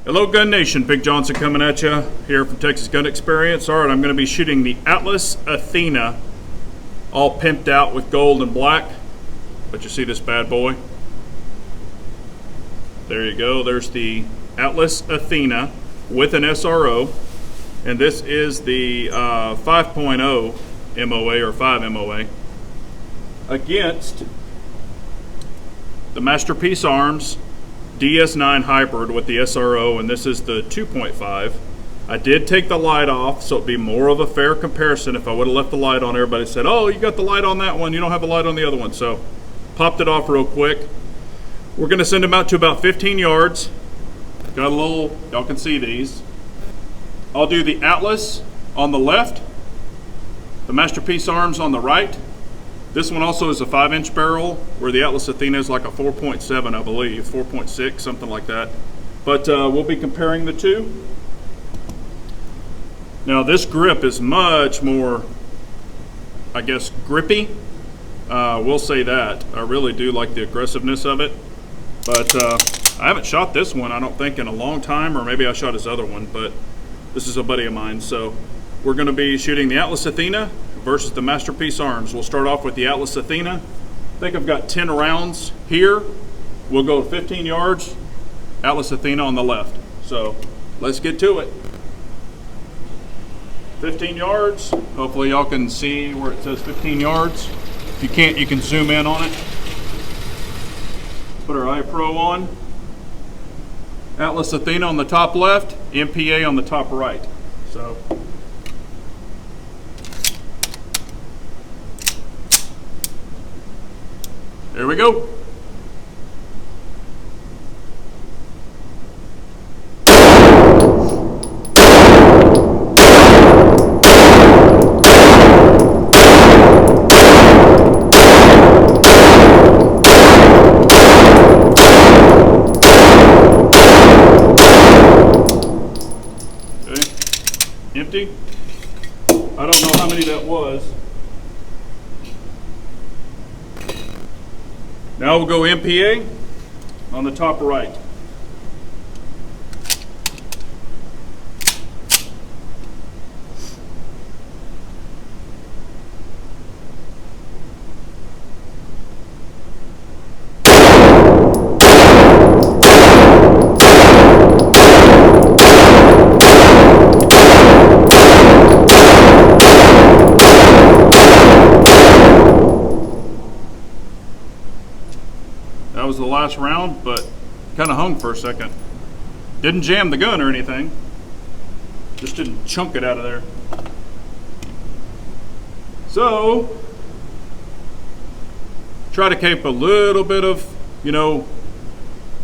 Hello Gun Nation, Big Johnson coming at you here from Texas Gun Experience. Alright, I'm going to be shooting the Atlas Athena, all pimped out with gold and black. But you see this bad boy? There you go, there's the Atlas Athena with an SRO. And this is the 5.0 MOA or 5 MOA against the Masterpiece Arms DS9 hybrid with the SRO, and this is the 2.5. I did take the light off, so it'd be more of a fair comparison. If I would have left the light on, everybody said, oh, you got the light on that one, you don't have a light on the other one. So popped it off real quick. We're gonna send them out to about 15 yards. Got a little, y'all can see these. I'll do the Atlas on the left, the Masterpiece Arms on the right. This one also is a 5-inch barrel, where the Atlas Athena is like a 4.7, I believe, 4.6, something like that. But we'll be comparing the two. Now this grip is much more, I guess, grippy. We'll say that. I really do like the aggressiveness of it. But I haven't shot this one, I don't think, in a long time, or maybe I shot his other one, but this is a buddy of mine. So we're gonna be shooting the Atlas Athena versus the Masterpiece Arms. We'll start off with the Atlas Athena. I think I've got 10 rounds here. We'll go 15 yards, Atlas Athena on the left. So let's get to it. 15 yards. Hopefully y'all can see where it says 15 yards. If you can't, you can zoom in on it. Put our iPro on. Atlas Athena on the top left, MPA on the top right. So there we go. Okay. Empty. I don't know how many that was. Now we'll go MPA on the top right. That was the last round, but kind of hung for a second. Didn't jam the gun or anything. Just didn't chunk it out of there. So, try to keep a little bit of,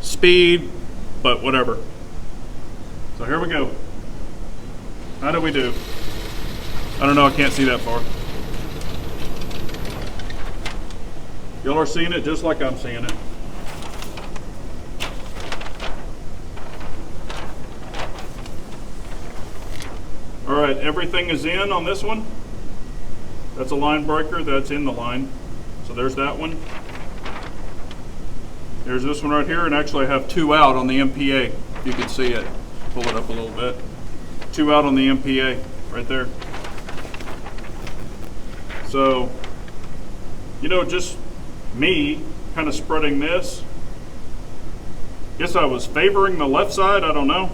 speed, but whatever. So here we go. How do we do? I don't know, I can't see that far. Y'all are seeing it just like I'm seeing it. All right, everything is in on this one. That's a line breaker, that's in the line. So there's that one. There's this one right here, and actually I have 2 out on the MPA. You can see it. Pull it up a little bit. 2 out on the MPA, right there. So, just me kind of spreading this. Guess I was favoring the left side, I don't know,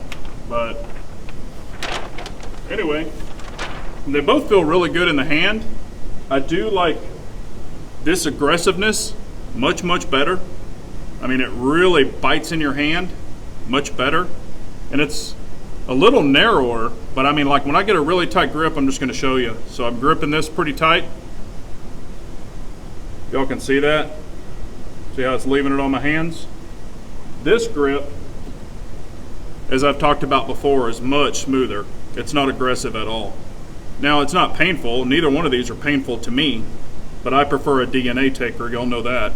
but anyway, they both feel really good in the hand. I do like this aggressiveness much, much better. I mean, it really bites in your hand much better. And it's a little narrower, but I mean, like when I get a really tight grip, I'm just gonna show you. So I'm gripping this pretty tight. Y'all can see that. See how it's leaving it on my hands? This grip, as I've talked about before, is much smoother. It's not aggressive at all. Now, it's not painful. Neither one of these are painful to me, but I prefer a DNA taker, y'all know that.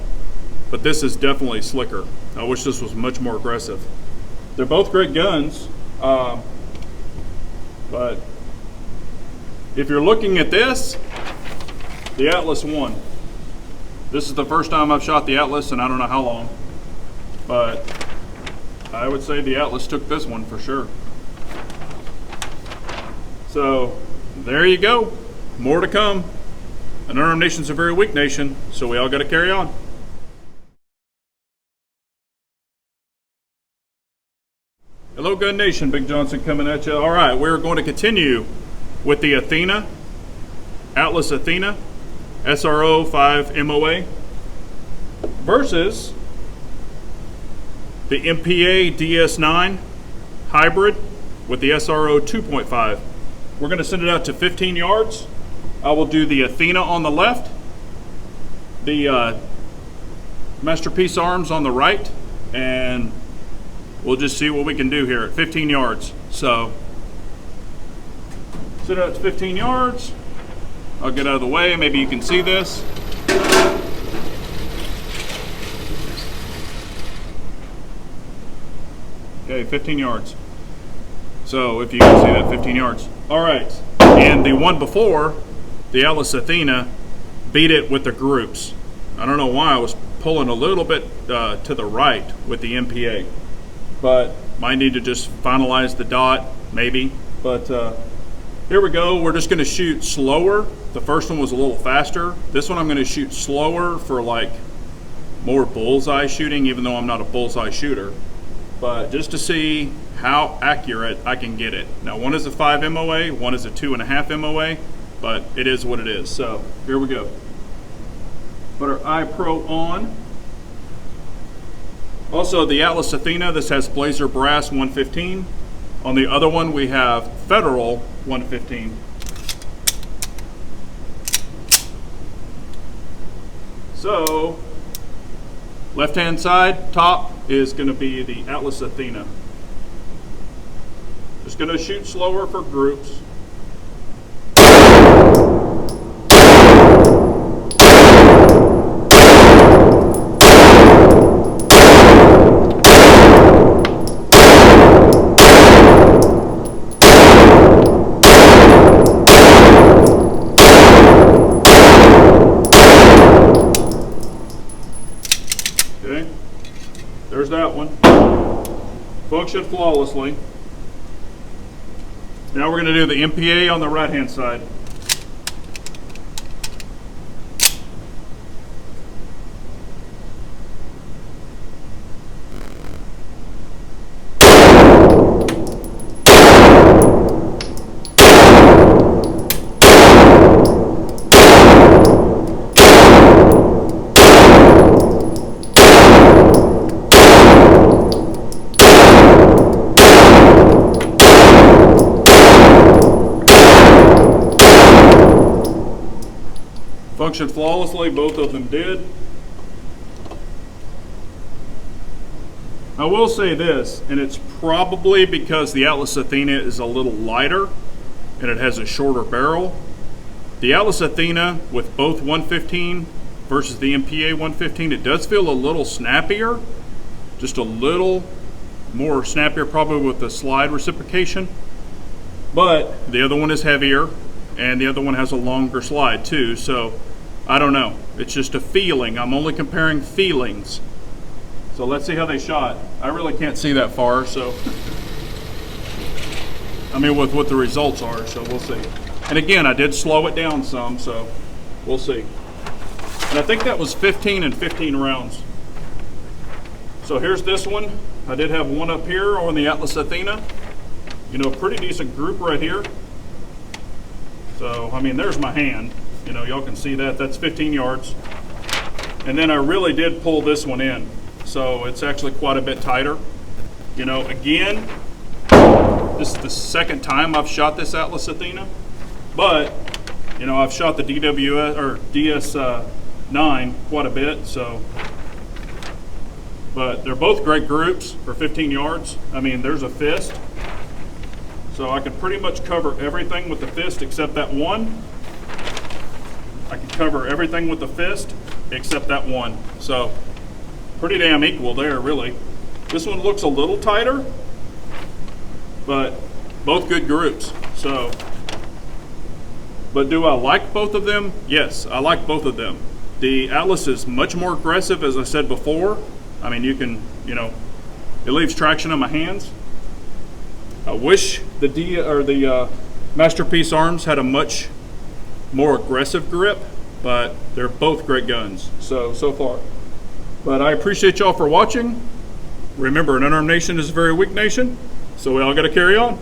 But this is definitely slicker. I wish this was much more aggressive. They're both great guns, but if you're looking at this, the Atlas won. This is the first time I've shot the Atlas in I don't know how long, but I would say the Atlas took this one for sure. So there you go. More to come. An unarmed nation's a very weak nation, so we all got to carry on. Hello, Gun Nation. Big Johnson coming at you. All right, we're going to continue with the Athena, Atlas Athena, SRO 5 MOA versus the MPA DS9 hybrid with the SRO 2.5. We're going to send it out to 15 yards. I will do the Athena on the left, the Masterpiece arms on the right, and we'll just see what we can do here at 15 yards. So, send it out to 15 yards. I'll get out of the way, maybe you can see this. Okay, 15 yards. So if you can see that, 15 yards. All right, and the one before, the Atlas Athena, beat it with the groups. I don't know why I was pulling a little bit to the right with the MPA, but might need to just finalize the dot, maybe. But here we go. We're just gonna shoot slower. The first one was a little faster. This one I'm gonna shoot slower for like more bullseye shooting, even though I'm not a bullseye shooter. But just to see how accurate I can get it. Now one is a 5 MOA, one is a 2.5 MOA, but it is what it is. So here we go. Put our iPro on. Also the Atlas Athena, this has Blazer Brass 115. On the other one we have Federal 115. So left hand side, top, is going to be the Atlas Athena. Just going to shoot slower for groups. Okay, there's that one. Functioned flawlessly. Now we're going to do the MPA on the right hand side. Functioned flawlessly, both of them did. I will say this, and it's probably because the Atlas Athena is a little lighter and it has a shorter barrel. The Atlas Athena with both 115 versus the MPA 115, it does feel a little snappier, just a little more snappier probably with the slide reciprocation. But the other one is heavier and the other one has a longer slide too, so I don't know. It's just a feeling. I'm only comparing feelings. So let's see how they shot. I really can't see that far, so I mean with what the results are, so we'll see. And again, I did slow it down some, so we'll see. And I think that was 15 and 15 rounds. So here's this one. I did have one up here on the Atlas Athena. You know, pretty decent group right here. So, I mean, there's my hand. You know, y'all can see that. That's 15 yards. And then I really did pull this one in. So it's actually quite a bit tighter. You know, again, this is the second time I've shot this Atlas Athena. But, you know, I've shot the DWS or DS9 quite a bit. So, but they're both great groups for 15 yards. I mean, there's a fist. So I can pretty much cover everything with the fist except that one. I can cover everything with the fist except that one. So pretty damn equal there, really. This one looks a little tighter, but both good groups. So, but do I like both of them? Yes, I like both of them. The Atlas is much more aggressive, as I said before. I mean, you can, you know, It leaves traction on my hands. I wish the Masterpiece arms had a much more aggressive grip, but they're both great guns so far. But I appreciate y'all for watching. Remember, an unarmed nation is a very weak nation, so we all got to carry on.